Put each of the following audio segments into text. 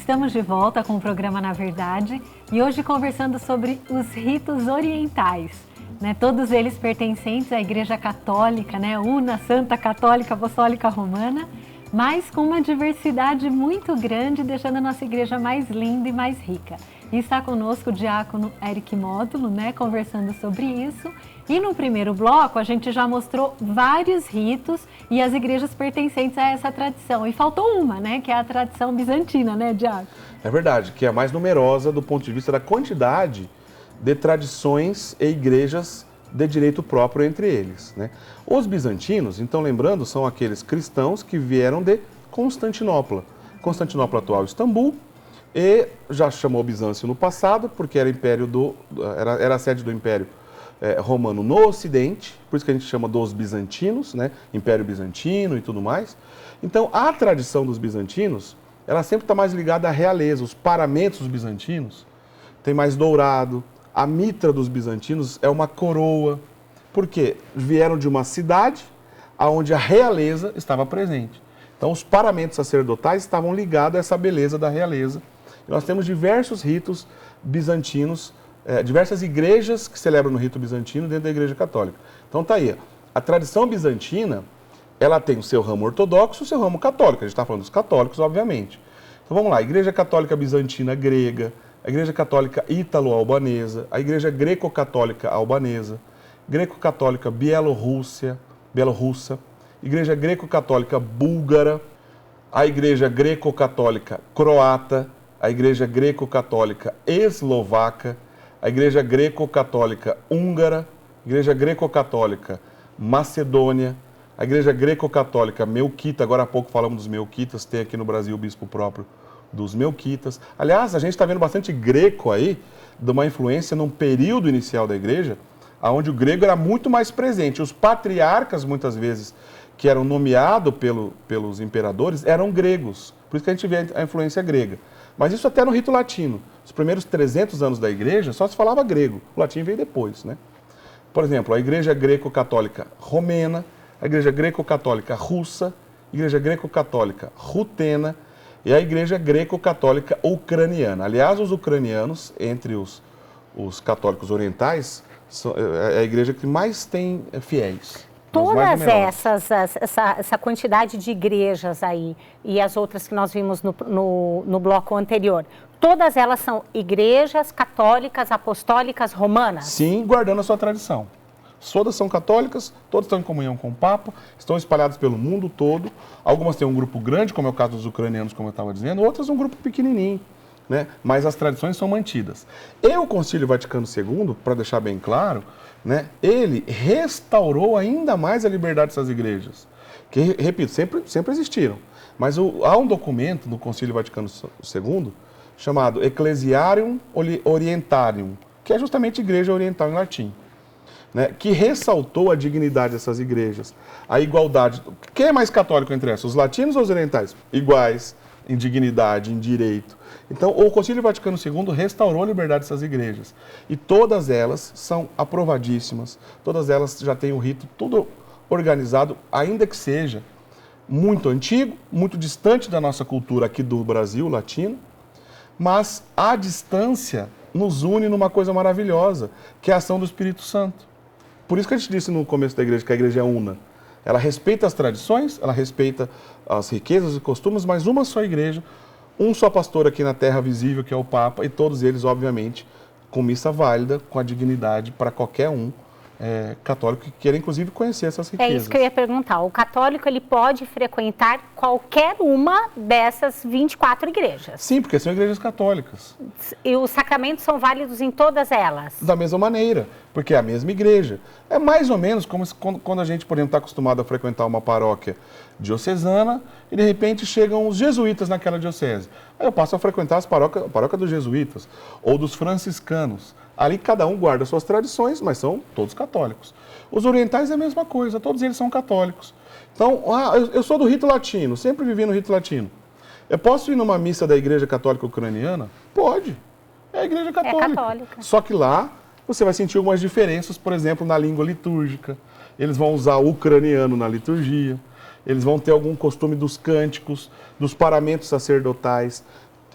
Estamos de volta com o programa Na Verdade e hoje conversando sobre os ritos orientais, né? Todos eles pertencentes à Igreja Católica, né? Una, Santa, Católica, Apostólica, Romana, mas com uma diversidade muito grande, deixando a nossa igreja mais linda e mais rica. E está conosco o diácono Eric Módulo, né? Conversando sobre isso. E no primeiro bloco a gente já mostrou vários ritos e as igrejas pertencentes a essa tradição. E faltou uma, né? Que é a tradição bizantina, né, diácono? É verdade, que é a mais numerosa do ponto de vista da quantidade de tradições e igrejas de direito próprio entre eles, né? Os bizantinos, então lembrando, são aqueles cristãos que vieram de Constantinopla. Constantinopla atual, Istambul, e já chamou Bizâncio no passado, porque era a sede do Império Romano no Ocidente, por isso que a gente chama dos bizantinos, né? Império Bizantino e tudo mais. Então, a tradição dos bizantinos, ela sempre está mais ligada à realeza. Os paramentos dos bizantinos tem mais dourado. A mitra dos bizantinos é uma coroa, porque vieram de uma cidade onde a realeza estava presente. Então, os paramentos sacerdotais estavam ligados a essa beleza da realeza. E nós temos diversos ritos bizantinos, diversas igrejas que celebram no rito bizantino dentro da Igreja Católica. Então, tá aí. A tradição bizantina, ela tem o seu ramo ortodoxo e o seu ramo católico. A gente está falando dos católicos, obviamente. Então, vamos lá. A Igreja Católica Bizantina Grega, a Igreja Católica Ítalo-Albanesa, a Igreja Greco-Católica Albanesa, Greco-Católica Bielorrussa, Igreja Greco-Católica Búlgara, a Igreja Greco-Católica Croata, a Igreja Greco-Católica Eslovaca, a Igreja Greco-Católica Húngara, a Igreja Greco-Católica Macedônia, a Igreja Greco-Católica Melquita, agora há pouco falamos dos Melquitas, tem aqui no Brasil o bispo próprio dos Melquitas. Aliás, a gente está vendo bastante greco aí, de uma influência num período inicial da igreja, onde o grego era muito mais presente. Os patriarcas, muitas vezes, que eram nomeados pelos imperadores, eram gregos. Por isso que a gente vê a influência grega. Mas isso até no rito latino. Os primeiros 300 anos da igreja só se falava grego. O latim veio depois, né? Por exemplo, a Igreja Greco-Católica Romena, a Igreja Greco-Católica Russa, a Igreja Greco-Católica Rutena, e a Igreja Greco-Católica Ucraniana. Aliás, os ucranianos, entre os católicos orientais, é a igreja que mais tem fiéis. Todas essa quantidade de igrejas aí, e as outras que nós vimos no bloco anterior, todas elas são igrejas católicas, apostólicas, romanas? Sim, guardando a sua tradição. Todas são católicas, todas estão em comunhão com o Papa, estão espalhadas pelo mundo todo. Algumas têm um grupo grande, como é o caso dos ucranianos, como eu estava dizendo, outras um grupo pequenininho, né? Mas as tradições são mantidas. E o Concílio Vaticano II, para deixar bem claro, né, ele restaurou ainda mais a liberdade dessas igrejas, que, repito, sempre existiram. Mas há um documento do Concílio Vaticano II chamado Ecclesiarium Orientarium, que é justamente Igreja Oriental em latim, né, que ressaltou a dignidade dessas igrejas, a igualdade. Quem é mais católico entre essas, os latinos ou os orientais? Iguais em dignidade, em direito. Então, o Concílio Vaticano II restaurou a liberdade dessas igrejas. E todas elas são aprovadíssimas, todas elas já têm o rito tudo organizado, ainda que seja muito antigo, muito distante da nossa cultura aqui do Brasil, latino, mas a distância nos une numa coisa maravilhosa, que é a ação do Espírito Santo. Por isso que a gente disse no começo da igreja que a igreja é una. Ela respeita as tradições, ela respeita as riquezas e costumes, mas uma só igreja, um só pastor aqui na terra visível, que é o Papa, e todos eles, obviamente, com missa válida, com a dignidade para qualquer um católico que queira, inclusive, conhecer essas riquezas. É isso que eu ia perguntar. O católico, ele pode frequentar qualquer uma dessas 24 igrejas? Sim, porque são igrejas católicas. E os sacramentos são válidos em todas elas? Da mesma maneira, porque é a mesma igreja. É mais ou menos como quando a gente, por exemplo, está acostumado a frequentar uma paróquia diocesana e, de repente, chegam os jesuítas naquela diocese. Aí eu passo a frequentar a paróquia dos jesuítas ou dos franciscanos. Ali cada um guarda suas tradições, mas são todos católicos. Os orientais é a mesma coisa, todos eles são católicos. Então, eu sou do rito latino, sempre vivi no rito latino. Eu posso ir numa missa da Igreja Católica Ucraniana? Pode. É a Igreja Católica. É católica. Só que lá você vai sentir algumas diferenças, por exemplo, na língua litúrgica. Eles vão usar o ucraniano na liturgia. Eles vão ter algum costume dos cânticos, dos paramentos sacerdotais.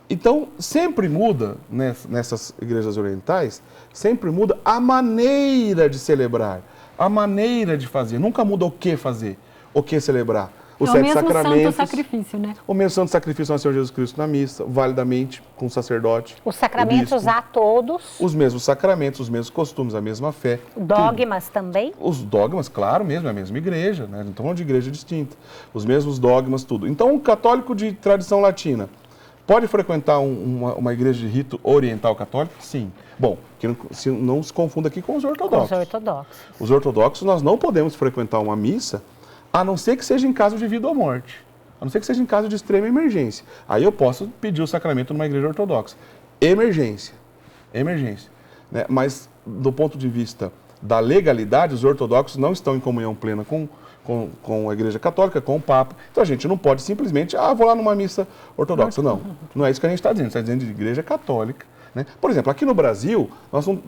Então, sempre muda, nessas igrejas orientais, sempre muda a maneira de celebrar, a maneira de fazer. Nunca muda o que fazer, o que celebrar. Os sete sacramentos, santo sacrifício, né? O mesmo santo sacrifício ao Senhor Jesus Cristo na missa, validamente, com o sacerdote. Os sacramentos a todos. Os mesmos sacramentos, os mesmos costumes, a mesma fé. Dogmas também? Os dogmas, claro mesmo, é a mesma igreja, né? Não estamos falando de igreja distinta. Os mesmos dogmas, tudo. Então, um católico de tradição latina pode frequentar uma igreja de rito oriental católico? Sim. Bom, que não se confunda aqui com os ortodoxos. Com os ortodoxos. Os ortodoxos, nós não podemos frequentar uma missa, a não ser que seja em caso de vida ou morte. A não ser que seja em caso de extrema emergência. Aí eu posso pedir o sacramento numa igreja ortodoxa. Emergência. Emergência. Né? Mas, do ponto de vista da legalidade, os ortodoxos não estão em comunhão plena com a Igreja Católica, com o Papa. Então a gente não pode simplesmente, vou lá numa missa ortodoxa. Não, não é isso que a gente está dizendo. A gente está dizendo de Igreja Católica. Né? Por exemplo, aqui no Brasil,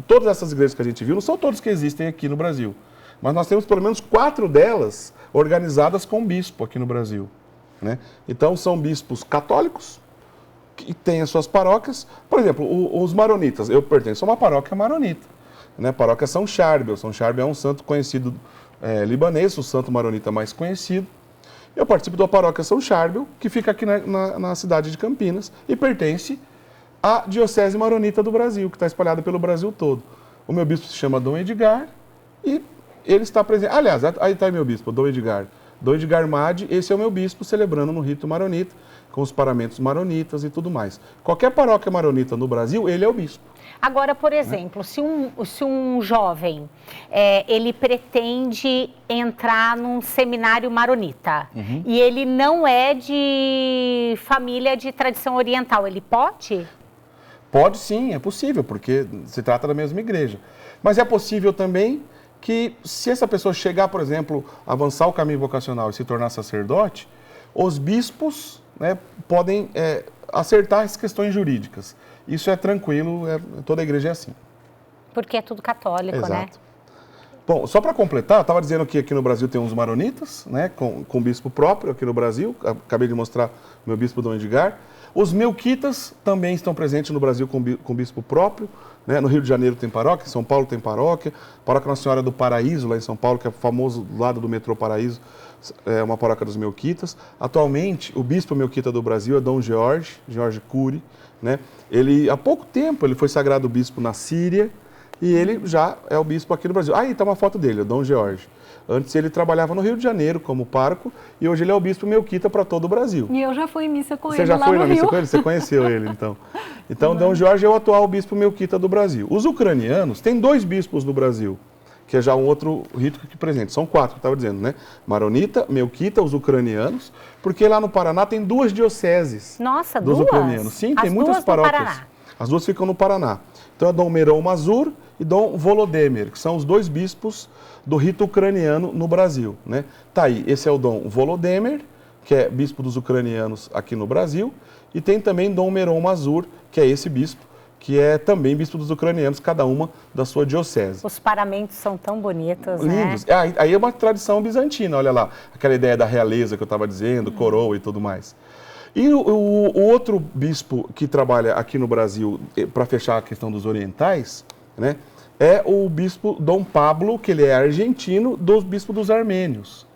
todas essas igrejas que a gente viu, não são todas que existem aqui no Brasil. Mas nós temos pelo menos 4 delas organizadas com bispo aqui no Brasil. Né? Então são bispos católicos, que têm as suas paróquias. Por exemplo, os maronitas. Eu pertenço a uma paróquia maronita. Né? Paróquia São Charbel. São Charbel é um santo conhecido libanês, o santo maronita mais conhecido. Eu participo da paróquia São Charbel, que fica aqui na cidade de Campinas e pertence à Diocese Maronita do Brasil, que está espalhada pelo Brasil todo. O meu bispo se chama Dom Edgar e ele está presente. Aliás, aí está meu bispo, Dom Edgar. Dom Edgar Madi, esse é o meu bispo, celebrando no rito maronita, com os paramentos maronitas e tudo mais. Qualquer paróquia maronita no Brasil, ele é o bispo. Agora, por exemplo, se um jovem, ele pretende entrar num seminário maronita, e ele não é de família de tradição oriental, ele pode? Pode sim, é possível, porque se trata da mesma igreja. Mas é possível também que, se essa pessoa chegar, por exemplo, avançar o caminho vocacional e se tornar sacerdote, os bispos, né, podem acertar as questões jurídicas. Isso é tranquilo, toda a igreja é assim. Porque é tudo católico, Exato. né? Bom, só para completar, eu estava dizendo que aqui no Brasil tem uns maronitas, né, com bispo próprio aqui no Brasil. Acabei de mostrar o meu bispo Dom Edgar. Os melquitas também estão presentes no Brasil com bispo próprio. Né? No Rio de Janeiro tem paróquia, em São Paulo tem paróquia. Paróquia Nossa Senhora do Paraíso, lá em São Paulo, que é famoso do lado do metrô Paraíso, é uma paróquia dos melquitas. Atualmente, o bispo melquita do Brasil é Dom Jorge Cury. Né? Ele, há pouco tempo, ele foi sagrado bispo na Síria e ele já é o bispo aqui no Brasil. Aí está uma foto dele, o Dom Jorge. Antes ele trabalhava no Rio de Janeiro como pároco e hoje ele é o bispo melquita para todo o Brasil. E eu já fui em missa com ele. Você já lá foi no na missa Rio. com ele? Você conheceu ele, então. Então, Dom Jorge é o atual bispo melquita do Brasil. Os ucranianos, tem 2 bispos no Brasil, que é já um outro rito aqui presente. São 4, que eu estava dizendo, né? Maronita, melquita, os ucranianos, porque lá no Paraná tem 2 dioceses. Nossa, dos 2? ucranianos. Sim, tem muitas paróquias. As 2 ficam no Paraná. Então é Dom Meron Mazur e Dom Volodemir, que são os 2 bispos do rito ucraniano no Brasil. Né? Tá aí, esse é o Dom Volodemir, que é bispo dos ucranianos aqui no Brasil, e tem também Dom Meron Mazur, que é esse bispo, que é também bispo dos ucranianos, cada uma da sua diocese. Os paramentos são tão bonitos, lindos. né? Aí é uma tradição bizantina, olha lá, aquela ideia da realeza que eu estava dizendo, coroa e tudo mais. E o outro bispo que trabalha aqui no Brasil, para fechar a questão dos orientais, né, é o bispo Dom Pablo, que ele é argentino, dos bispos dos armênios.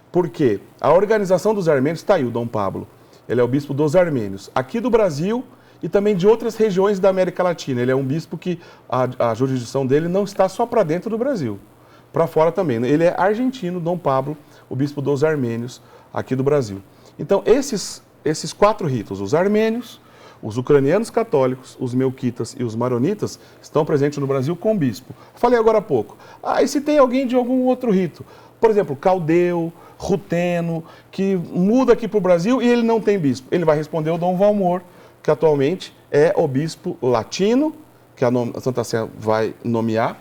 Por quê? A organização dos armênios está aí, o Dom Pablo. Ele é o bispo dos armênios, aqui do Brasil e também de outras regiões da América Latina. Ele é um bispo que a jurisdição dele não está só para dentro do Brasil, para fora também. Ele é argentino, Dom Pablo, o bispo dos armênios, aqui do Brasil. Então, esses 4 ritos, os armênios, os ucranianos católicos, os melquitas e os maronitas, estão presentes no Brasil com bispo. Falei agora há pouco. E se tem alguém de algum outro rito? Por exemplo, caldeu, ruteno, que muda aqui para o Brasil e ele não tem bispo. Ele vai responder o Dom Valmor, que atualmente é o bispo latino, que a Santa Sé vai nomear,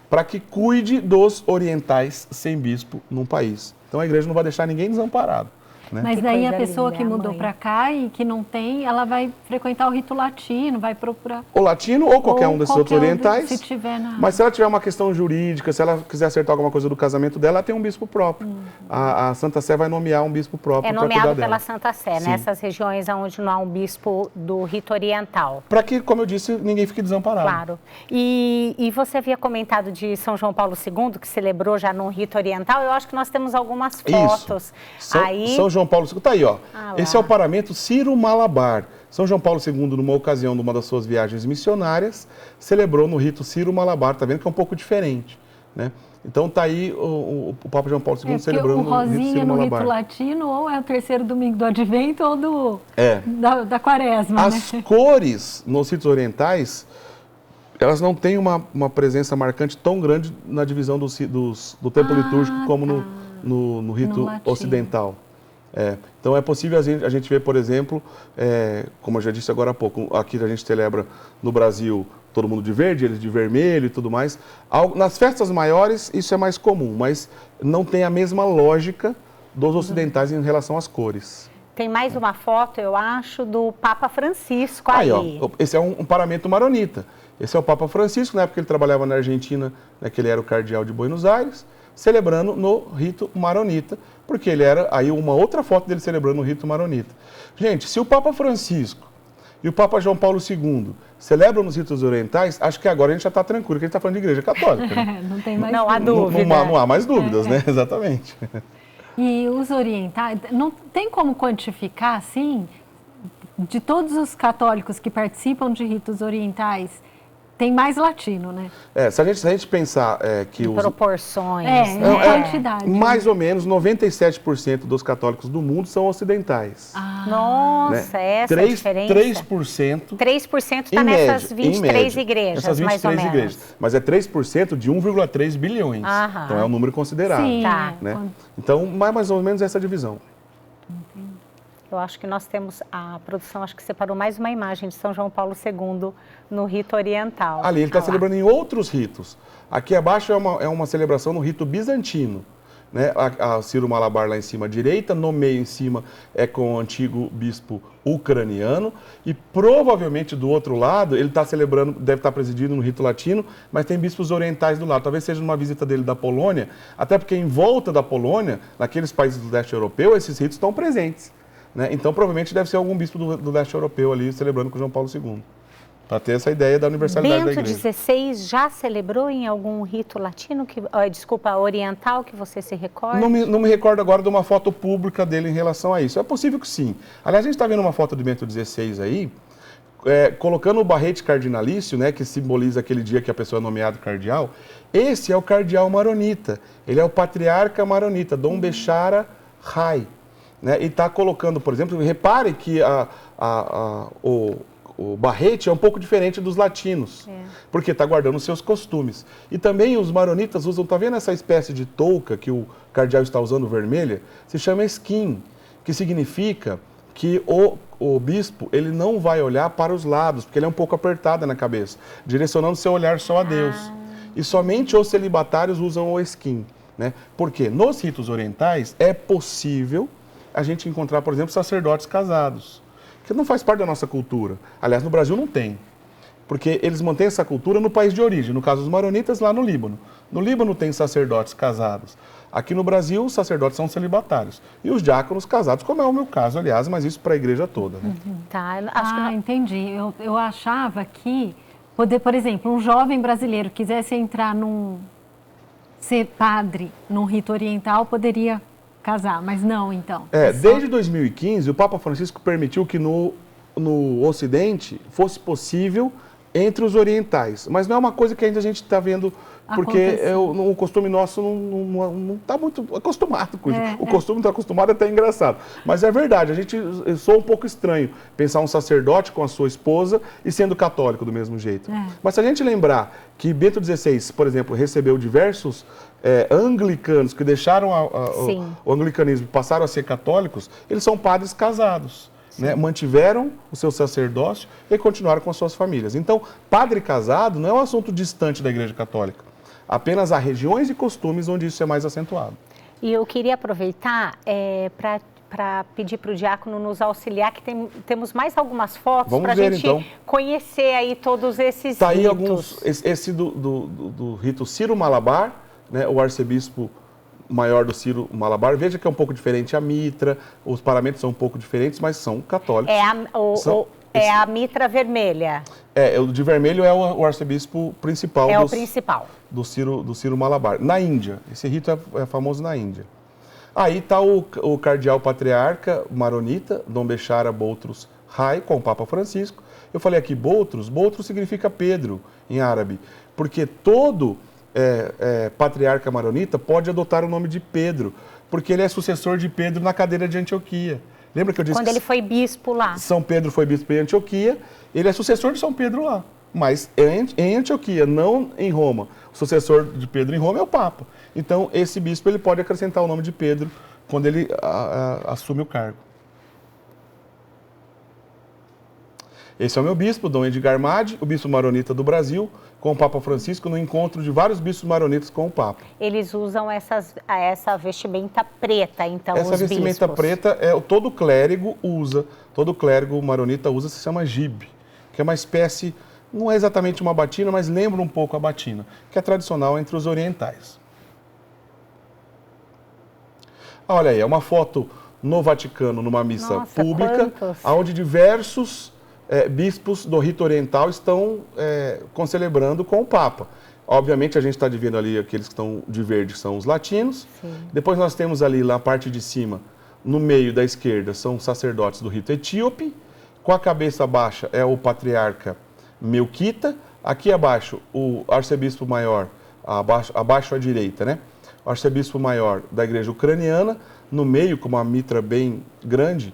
para que cuide dos orientais sem bispo num país. Então a igreja não vai deixar ninguém desamparado. né? Mas daí a coisa pessoa linda, que mudou mãe. para cá e que não tem, ela vai frequentar o rito latino, vai procurar. O latino ou qualquer um desses outros qualquer orientais. se tiver na... Mas se ela tiver uma questão jurídica, se ela quiser acertar alguma coisa do casamento dela, ela tem um bispo próprio. A Santa Sé vai nomear um bispo próprio É para cuidar nomeado dela. pela Santa Sé, Sim. nessas regiões onde não há um bispo do rito oriental. Para que, como eu disse, ninguém fique desamparado. Claro. E você havia comentado de São João Paulo II, que celebrou já no rito oriental. Eu acho que nós temos algumas fotos. São João Paulo II, tá aí, ó. Ah, Esse é o paramento Ciro-Malabar. São João Paulo II, numa ocasião de uma das suas viagens missionárias, celebrou no rito Ciro-Malabar. Tá vendo que é um pouco diferente, né? Então tá aí o Papa João Paulo II celebrando o no rito rosinha no rito Ciro-Malabar. latino ou é o terceiro domingo do Advento ou É. da quaresma, As né? cores nos ritos orientais, elas não têm uma presença marcante tão grande na divisão do tempo litúrgico como no rito No latino. ocidental. Então é possível a gente ver, por exemplo, como eu já disse agora há pouco, aqui a gente celebra no Brasil todo mundo de verde, eles de vermelho e tudo mais. Nas festas maiores isso é mais comum, mas não tem a mesma lógica dos ocidentais em relação às cores. Tem mais uma foto, eu acho, do Papa Francisco Aí, aí. ó, esse é um paramento maronita. Esse é o Papa Francisco, na época ele trabalhava na Argentina, né, que ele era o cardeal de Buenos Aires, celebrando no rito maronita, porque ele era, aí uma outra foto dele celebrando no rito maronita. Gente, se o Papa Francisco e o Papa João Paulo II celebram nos ritos orientais, acho que agora a gente já está tranquilo, porque a gente está falando de igreja católica. Né? Não tem mais Não há dúvida. dúvida. Não há mais dúvidas, né? Exatamente. E os orientais, não tem como quantificar, assim, de todos os católicos que participam de ritos orientais, tem mais latino, né? Se a gente pensar que os... Proporções. Em quantidade. Mais ou menos 97% dos católicos do mundo são ocidentais. Nossa, essa é a diferença. 3%. 3% está Em nessas média, 23 igrejas, Essas 23 mais ou menos. igrejas. Mas é 3% de 1,3 bilhões. Aham. Então é um número considerável. Sim, Tá. Né? Então, mais ou menos essa divisão. Eu acho que nós temos, a produção acho que separou mais uma imagem de São João Paulo II no rito oriental. Ali, ele está Ah lá. celebrando em outros ritos. Aqui abaixo é uma celebração no rito bizantino. Né? A Ciro Malabar lá em cima à direita, no meio em cima é com o antigo bispo ucraniano e provavelmente do outro lado ele está celebrando, deve estar presidindo no rito latino, mas tem bispos orientais do lado. Talvez seja numa visita dele da Polônia, até porque em volta da Polônia, naqueles países do leste europeu, esses ritos estão presentes. Né? Então provavelmente deve ser algum bispo do leste europeu ali celebrando com João Paulo II. Para ter essa ideia da universalidade da Bento igreja. XVI já celebrou em algum rito latino, oriental, que você se recorde? Não me recordo agora de uma foto pública dele em relação a isso. É possível que sim. Aliás, a gente está vendo uma foto de Bento XVI aí, colocando o barrete cardinalício, né, que simboliza aquele dia que a pessoa é nomeada cardeal. Esse é o cardeal maronita. Ele é o patriarca maronita, Dom Bechara Rai. Né, e está colocando, por exemplo, repare que o barrete é um pouco diferente dos latinos, porque está guardando os seus costumes. E também os maronitas usam, está vendo essa espécie de touca que o cardeal está usando vermelha? Se chama skin, que significa que o bispo ele não vai olhar para os lados, porque ele é um pouco apertado na cabeça, direcionando seu olhar só a Deus. E somente os celibatários usam o skin. Né? Porque nos ritos orientais é possível a gente encontrar, por exemplo, sacerdotes casados, que não faz parte da nossa cultura. Aliás, no Brasil não tem, porque eles mantêm essa cultura no país de origem, no caso dos maronitas, lá no Líbano. No Líbano tem sacerdotes casados. Aqui no Brasil, os sacerdotes são celibatários. E os diáconos casados, como é o meu caso, aliás, mas isso para a igreja toda. Né? Tá, acho que entendi. Eu achava que, por exemplo, um jovem brasileiro quisesse entrar ser padre num rito oriental, poderia casar, mas não, então. Desde 2015, o Papa Francisco permitiu que no Ocidente fosse possível entre os orientais. Mas não é uma coisa que ainda a gente está vendo, porque o costume nosso não está muito acostumado com isso. O costume está acostumado é até engraçado. Mas é verdade, a gente soa um pouco estranho pensar um sacerdote com a sua esposa e sendo católico do mesmo jeito. Mas se a gente lembrar que Bento XVI, por exemplo, recebeu diversos anglicanos que deixaram o anglicanismo e passaram a ser católicos, eles são padres casados. Né? Mantiveram o seu sacerdócio e continuaram com as suas famílias. Então, padre casado não é um assunto distante da Igreja Católica. Apenas há regiões e costumes onde isso é mais acentuado. E eu queria aproveitar para para pedir para o diácono nos auxiliar, que temos mais algumas fotos para a gente então conhecer aí todos esses tá ritos. Aí alguns, esse do rito Ciro Malabar, né, o arcebispo maior do Ciro Malabar, veja que é um pouco diferente a mitra, os paramentos são um pouco diferentes, mas são católicos. É a mitra vermelha. O de vermelho é o arcebispo principal. É o principal. Do Ciro Malabar. Na Índia, esse rito é famoso na Índia. Aí está o cardeal patriarca maronita, Dom Bechara Boutros Rai, com o Papa Francisco. Eu falei aqui Boutros significa Pedro em árabe, porque todo patriarca maronita pode adotar o nome de Pedro, porque ele é sucessor de Pedro na cadeira de Antioquia. Lembra que eu disse quando ele foi bispo lá? São Pedro foi bispo em Antioquia, ele é sucessor de São Pedro lá, mas em Antioquia, não em Roma. O sucessor de Pedro em Roma é o Papa. Então, esse bispo ele pode acrescentar o nome de Pedro quando ele assume o cargo. Esse é o meu bispo, Dom Edgar Madi, o bispo maronita do Brasil, com o Papa Francisco, no encontro de vários bispos maronitas com o Papa. Eles usam essa vestimenta preta, então, os bispos. Essa vestimenta preta, todo clérigo maronita usa, se chama jibe, que é uma espécie, não é exatamente uma batina, mas lembra um pouco a batina, que é tradicional entre os orientais. Olha aí, é uma foto no Vaticano, numa missa pública, onde diversos bispos do rito oriental estão concelebrando com o Papa. Obviamente, a gente está vendo ali aqueles que estão de verde, são os latinos. Sim. Depois nós temos ali, na parte de cima, no meio da esquerda, são sacerdotes do rito etíope. Com a cabeça baixa é o patriarca Melquita. Aqui abaixo, o arcebispo maior, abaixo à direita, né? O arcebispo maior da igreja ucraniana. No meio, com uma mitra bem grande,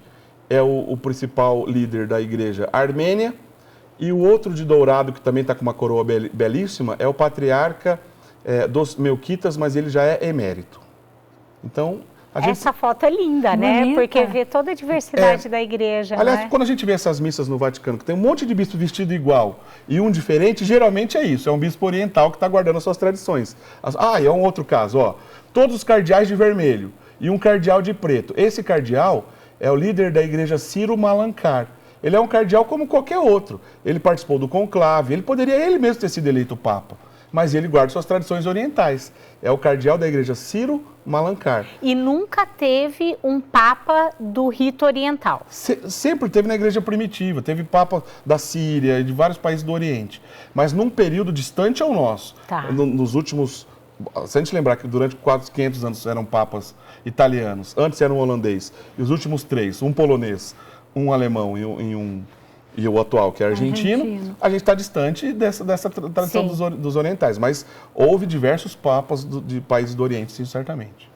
é o principal líder da igreja armênia. E o outro de dourado, que também está com uma coroa belíssima, é o patriarca dos Melquitas, mas ele já é emérito. Então, essa foto é linda, né? Porque vê toda a diversidade da igreja. Aliás, quando a gente vê essas missas no Vaticano, que tem um monte de bispo vestido igual e um diferente, geralmente é isso, é um bispo oriental que está guardando as suas tradições. E é um outro caso, ó. Todos os cardeais de vermelho e um cardeal de preto. Esse cardeal é o líder da igreja Ciro Malankar. Ele é um cardeal como qualquer outro. Ele participou do conclave, ele poderia ele mesmo ter sido eleito papa, mas ele guarda suas tradições orientais. É o cardeal da igreja Ciro Malankar. E nunca teve um papa do rito oriental? Sempre teve na igreja primitiva, teve papa da Síria e de vários países do Oriente, mas num período distante ao nosso. Nos últimos, se a gente lembrar que durante 500 anos eram papas italianos, antes era um holandês, e os últimos 3, um polonês, um alemão e o atual, que é argentino. A gente está distante dessa tradição dos orientais, mas houve diversos papas de países do Oriente, sim, certamente.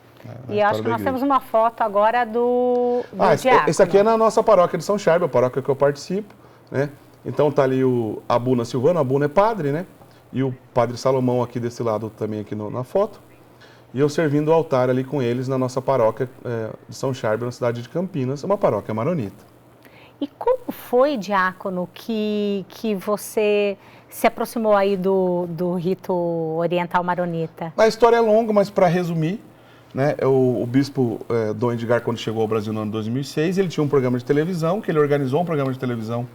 E acho que nós temos uma foto agora do diácono. Esse aqui é na nossa paróquia de São Charles, a paróquia que eu participo, né? Então está ali o Abuna Silvano, Abuna é padre, né? E o padre Salomão aqui desse lado também aqui na foto. E eu servindo o altar ali com eles na nossa paróquia de São Charles, na cidade de Campinas, uma paróquia maronita. E como foi, diácono, que você se aproximou aí do rito oriental maronita? A história é longa, mas para resumir, né, o bispo Dom Edgar, quando chegou ao Brasil no ano 2006, ele tinha um programa de televisão, que ele organizou um programa de televisão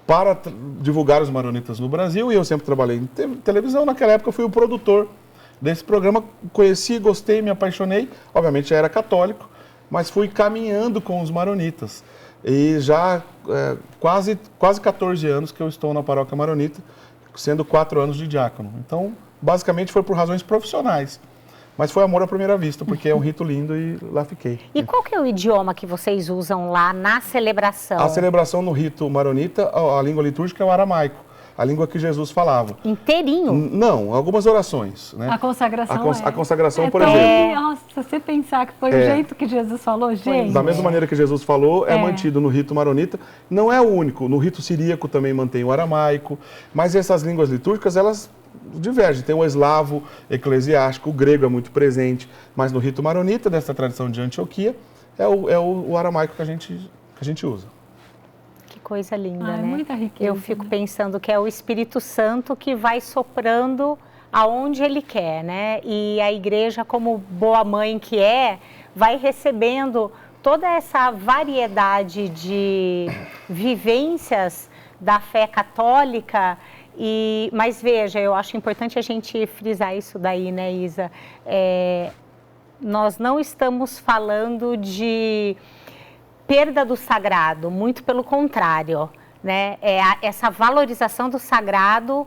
para divulgar os maronitas no Brasil, e eu sempre trabalhei em televisão. Naquela época eu fui o produtor desse programa, conheci, gostei, me apaixonei. Obviamente já era católico, mas fui caminhando com os maronitas. E já quase 14 anos que eu estou na paróquia maronita, sendo 4 anos de diácono. Então, basicamente foi por razões profissionais. Mas foi amor à primeira vista, porque é um rito lindo e lá fiquei. E qual que é o idioma que vocês usam lá na celebração? A celebração no rito maronita, a língua litúrgica é o aramaico. A língua que Jesus falava. Inteirinho? Não, algumas orações. Né? A consagração A consagração, por exemplo. Nossa, se você pensar que foi o jeito que Jesus falou, gente. Da mesma maneira que Jesus falou, é mantido no rito maronita. Não é o único. No rito siríaco também mantém o aramaico. Mas essas línguas litúrgicas, elas divergem. Tem o eslavo eclesiástico, o grego é muito presente. Mas no rito maronita, dessa tradição de Antioquia, é o aramaico que a gente usa. Coisa linda, né? Muita riqueza, eu fico pensando que é o Espírito Santo que vai soprando aonde ele quer, né? E a igreja, como boa mãe que vai recebendo toda essa variedade de vivências da fé católica. Mas veja, eu acho importante a gente frisar isso daí, né, Isa? Nós não estamos falando de perda do sagrado, muito pelo contrário, né? Essa valorização do sagrado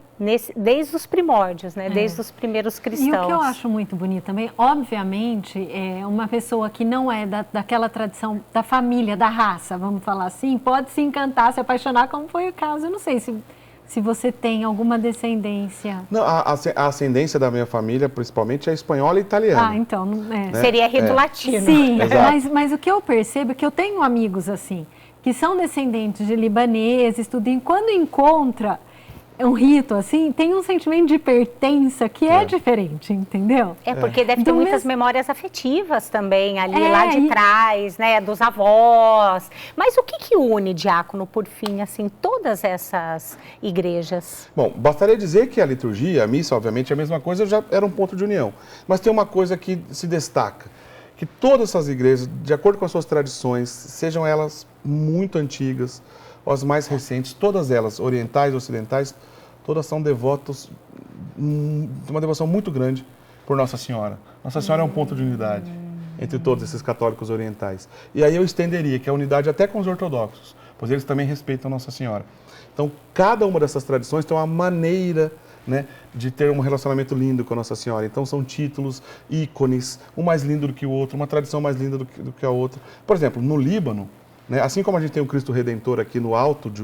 desde os primórdios, né? Desde os primeiros cristãos. E o que eu acho muito bonito também, obviamente, uma pessoa que não é daquela tradição da família, da raça, vamos falar assim, pode se encantar, se apaixonar, como foi o caso. Eu não sei se você tem alguma descendência. Não, a ascendência da minha família, principalmente, é espanhola e italiana. Ah, então... Né? Seria rito latino. Sim, mas o que eu percebo é que eu tenho amigos assim, que são descendentes de libaneses, tudo, e quando encontra um rito assim, tem um sentimento de pertença que é diferente, entendeu? Porque deve ter muitas memórias afetivas também ali lá de trás, né, dos avós. Mas o que une, diácono, por fim, assim, todas essas igrejas? Bom, bastaria dizer que a liturgia, a missa, obviamente, é a mesma coisa, já era um ponto de união. Mas tem uma coisa que se destaca, que todas essas igrejas, de acordo com as suas tradições, sejam elas muito antigas ou as mais recentes, todas elas, orientais, ocidentais, todas são devotos, uma devoção muito grande por Nossa Senhora. Nossa Senhora é um ponto de unidade entre todos esses católicos orientais. E aí eu estenderia que a unidade até com os ortodoxos, pois eles também respeitam Nossa Senhora. Então, cada uma dessas tradições tem uma maneira, né, de ter um relacionamento lindo com Nossa Senhora. Então, são títulos, ícones, um mais lindo do que o outro, uma tradição mais linda do que a outra. Por exemplo, no Líbano, né, assim como a gente tem o Cristo Redentor aqui no alto de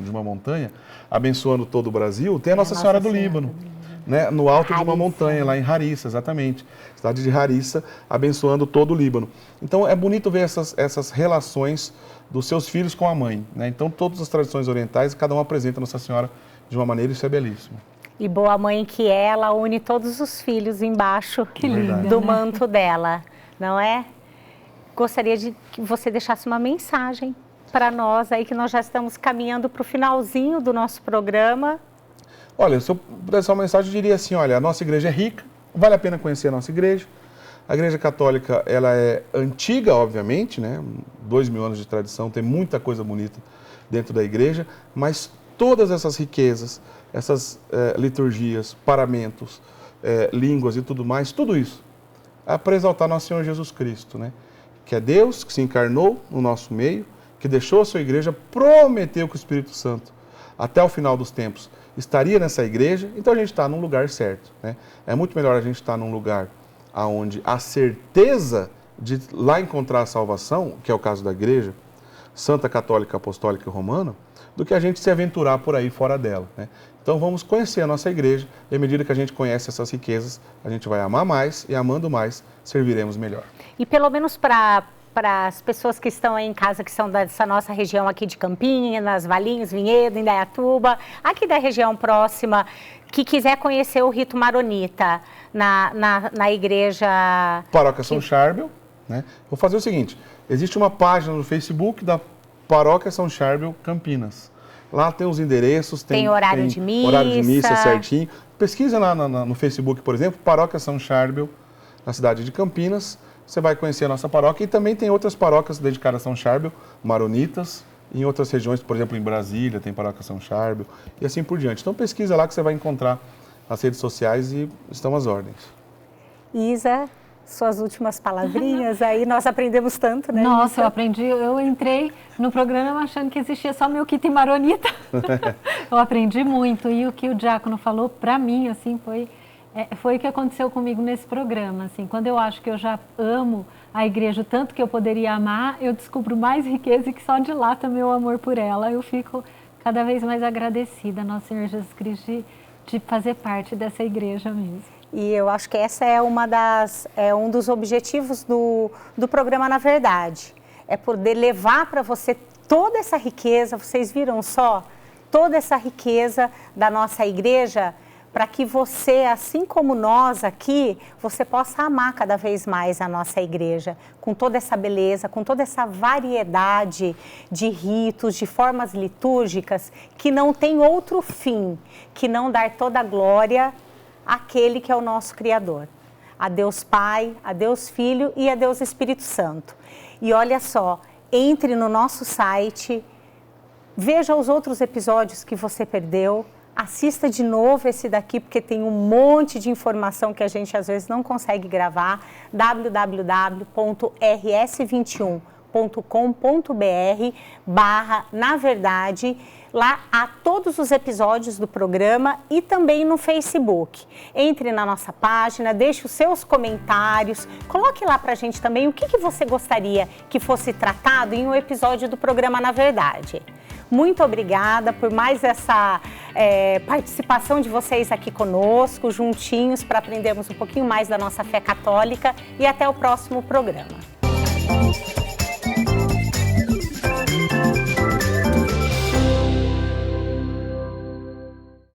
uma montanha, abençoando todo o Brasil, tem a Nossa Senhora do Líbano, né, no alto de uma montanha, lá em Harissa, exatamente, cidade de Harissa, abençoando todo o Líbano. Então, é bonito ver essas relações dos seus filhos com a mãe, né? Então, todas as tradições orientais, cada uma apresenta a Nossa Senhora de uma maneira, isso é belíssimo. E boa mãe que ela une todos os filhos embaixo do manto dela, não é? Gostaria de que você deixasse uma mensagem para nós aí, que nós já estamos caminhando para o finalzinho do nosso programa. Olha, se eu pudesse dar uma mensagem, eu diria assim, olha, a nossa igreja é rica, vale a pena conhecer a nossa igreja. A igreja católica, ela é antiga, obviamente, né? 2000 anos de tradição, tem muita coisa bonita dentro da igreja, mas todas essas riquezas, essas liturgias, paramentos, línguas e tudo mais, tudo isso é para exaltar nosso Senhor Jesus Cristo, né? Que é Deus que se encarnou no nosso meio, que deixou a sua igreja, prometeu que o Espírito Santo, até o final dos tempos, estaria nessa igreja, então a gente está num lugar certo, né? É muito melhor a gente estar num lugar onde a certeza de lá encontrar a salvação, que é o caso da igreja, Santa Católica, Apostólica e Romana, do que a gente se aventurar por aí fora dela, né? Então vamos conhecer a nossa igreja, e à medida que a gente conhece essas riquezas, a gente vai amar mais, e amando mais, serviremos melhor. E pelo menos para as pessoas que estão aí em casa, que são dessa nossa região aqui de Campinas, Valinhos, Vinhedo, Indaiatuba, aqui da região próxima, que quiser conhecer o rito maronita na igreja... Paróquia São Charbel, né? Vou fazer o seguinte, existe uma página no Facebook da Paróquia São Charbel Campinas. Lá tem os endereços, tem horário de missa certinho. Pesquisa lá no Facebook, por exemplo, Paróquia São Charbel, na cidade de Campinas. Você vai conhecer a nossa paróquia e também tem outras paróquias dedicadas a São Charbel, maronitas, em outras regiões, por exemplo, em Brasília tem Paróquia São Charbel e assim por diante. Então pesquisa lá que você vai encontrar nas redes sociais e estão às ordens. Isa, suas últimas palavrinhas aí, nós aprendemos tanto, né? Nossa, eu aprendi, eu entrei no programa achando que existia só Melquita e Maronita. Eu aprendi muito e o que o diácono falou para mim, assim, foi o que aconteceu comigo nesse programa, assim, quando eu acho que eu já amo a igreja o tanto que eu poderia amar, eu descubro mais riqueza e que só dilata meu amor por ela. Eu fico cada vez mais agradecida, Nosso Senhor Jesus Cristo, de fazer parte dessa igreja mesmo. E eu acho que essa é um dos objetivos do programa, na verdade. É poder levar para você toda essa riqueza, vocês viram só? Toda essa riqueza da nossa igreja, para que você, assim como nós aqui, você possa amar cada vez mais a nossa igreja, com toda essa beleza, com toda essa variedade de ritos, de formas litúrgicas, que não tem outro fim, que não dar toda a glória àquele que é o nosso Criador, a Deus Pai, a Deus Filho e a Deus Espírito Santo. E olha só, entre no nosso site, veja os outros episódios que você perdeu, assista de novo esse daqui, porque tem um monte de informação que a gente às vezes não consegue gravar, www.rs21.com.br/na verdade. Lá há todos os episódios do programa e também no Facebook. Entre na nossa página, deixe os seus comentários, coloque lá pra gente também o que você gostaria que fosse tratado em um episódio do programa Na Verdade. Muito obrigada por mais essa participação de vocês aqui conosco, juntinhos, para aprendermos um pouquinho mais da nossa fé católica e até o próximo programa.